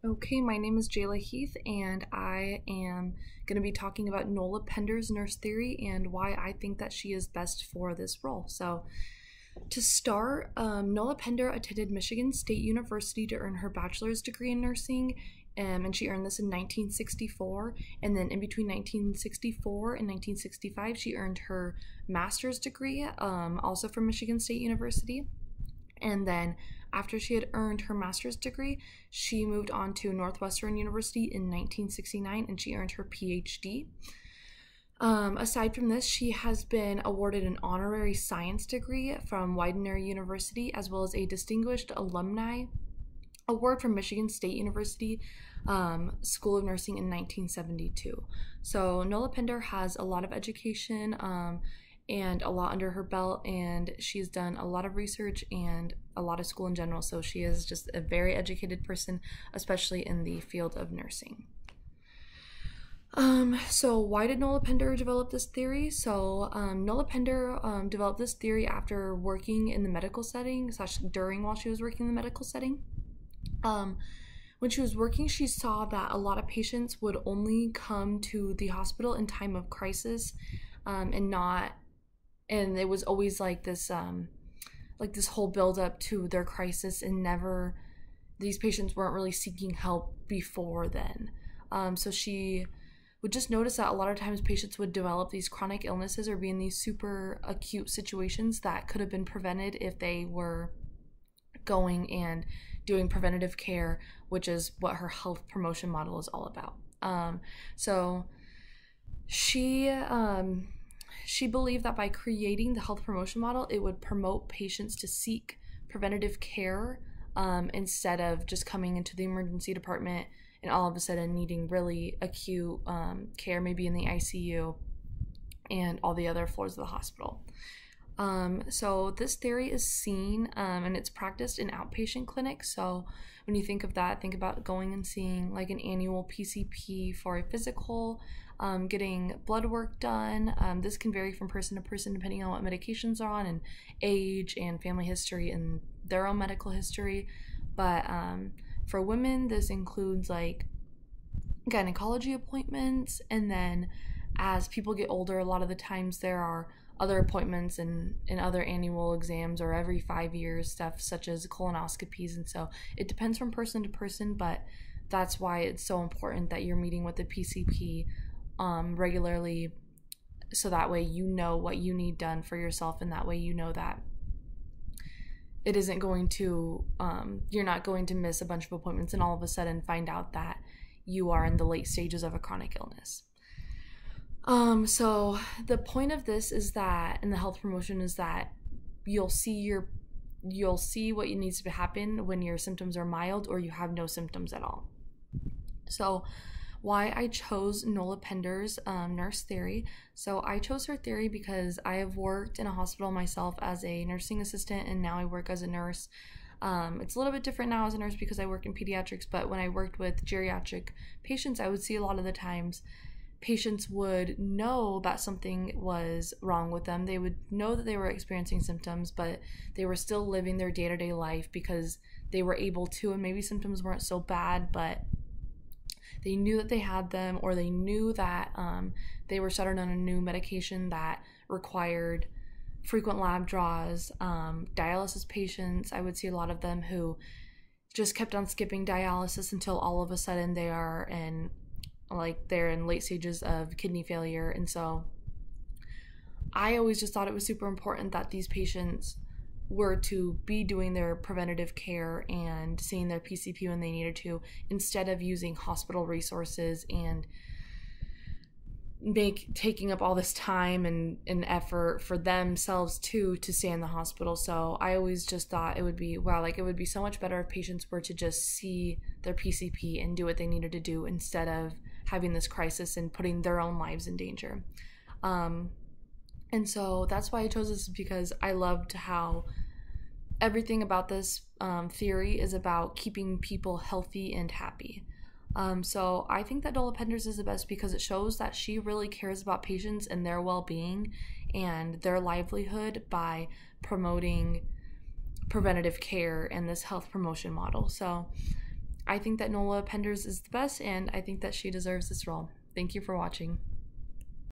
Okay, my name is Jayla Heath, and I am going to be talking about Nola Pender's nurse theory and why I think that she is best for this role. So, to start, Nola Pender attended Michigan State University to earn her bachelor's degree in nursing, and she earned this in 1964. And then, in between 1964 and 1965, she earned her master's degree, also from Michigan State University. And then after she had earned her master's degree, she moved on to Northwestern University in 1969 and she earned her PhD. Aside from this, she has been awarded an honorary science degree from Widener University as well as a distinguished alumni award from Michigan State University School of Nursing in 1972. So Nola Pender has a lot of education and a lot under her belt, and she's done a lot of research and a lot of school in general. So she is just a very educated person, especially in the field of nursing. So why did Nola Pender develop this theory? So Nola Pender developed this theory after working in the medical setting, during while she was working in the medical setting. When she was working, she saw that a lot of patients would only come to the hospital in time of crisis, and it was always like this whole build up to their crisis, and never these patients weren't really seeking help before then. So she would just notice that a lot of times patients would develop these chronic illnesses or be in these super acute situations that could have been prevented if they were going and doing preventative care, which is what her health promotion model is all about. So she believed that by creating the health promotion model, it would promote patients to seek preventative care instead of just coming into the emergency department and all of a sudden needing really acute care, maybe in the ICU and all the other floors of the hospital. So this theory is seen and it's practiced in outpatient clinics. So when you think of that, think about going and seeing like an annual PCP for a physical, getting blood work done. This can vary from person to person depending on what medications are on and age and family history and their own medical history. But for women, this includes like gynecology appointments, and then as people get older, a lot of the times there are other appointments and other annual exams or every 5 years stuff such as colonoscopies. And so it depends from person to person, but that's why it's so important that you're meeting with the PCP regularly, so that way you know what you need done for yourself, and that way you know that it isn't going to you're not going to miss a bunch of appointments and all of a sudden find out that you are in the late stages of a chronic illness. So the point of this is that, in the health promotion, is that you'll see what needs to happen when your symptoms are mild or you have no symptoms at all. So why I chose Nola Pender's nurse theory. So I chose her theory because I have worked in a hospital myself as a nursing assistant, and now I work as a nurse. It's a little bit different now as a nurse because I work in pediatrics, but when I worked with geriatric patients, I would see a lot of the times patients would know that something was wrong with them. They would know that they were experiencing symptoms, but they were still living their day-to-day life because they were able to, and maybe symptoms weren't so bad, but they knew that they had them, or they knew that they were started on a new medication that required frequent lab draws. Dialysis patients, I would see a lot of them who just kept on skipping dialysis until all of a sudden they're in late stages of kidney failure. And so I always just thought it was super important that these patients were to be doing their preventative care and seeing their PCP when they needed to, instead of using hospital resources and taking up all this time and effort for themselves to stay in the hospital. So I always just thought it would be so much better if patients were to just see their PCP and do what they needed to do, instead of having this crisis and putting their own lives in danger. And so that's why I chose this, because I loved how everything about this theory is about keeping people healthy and happy. So I think that Nola Pender's is the best because it shows that she really cares about patients and their well-being and their livelihood by promoting preventative care and this health promotion model. So I think that Nola Penders is the best, and I think that she deserves this role. Thank you for watching.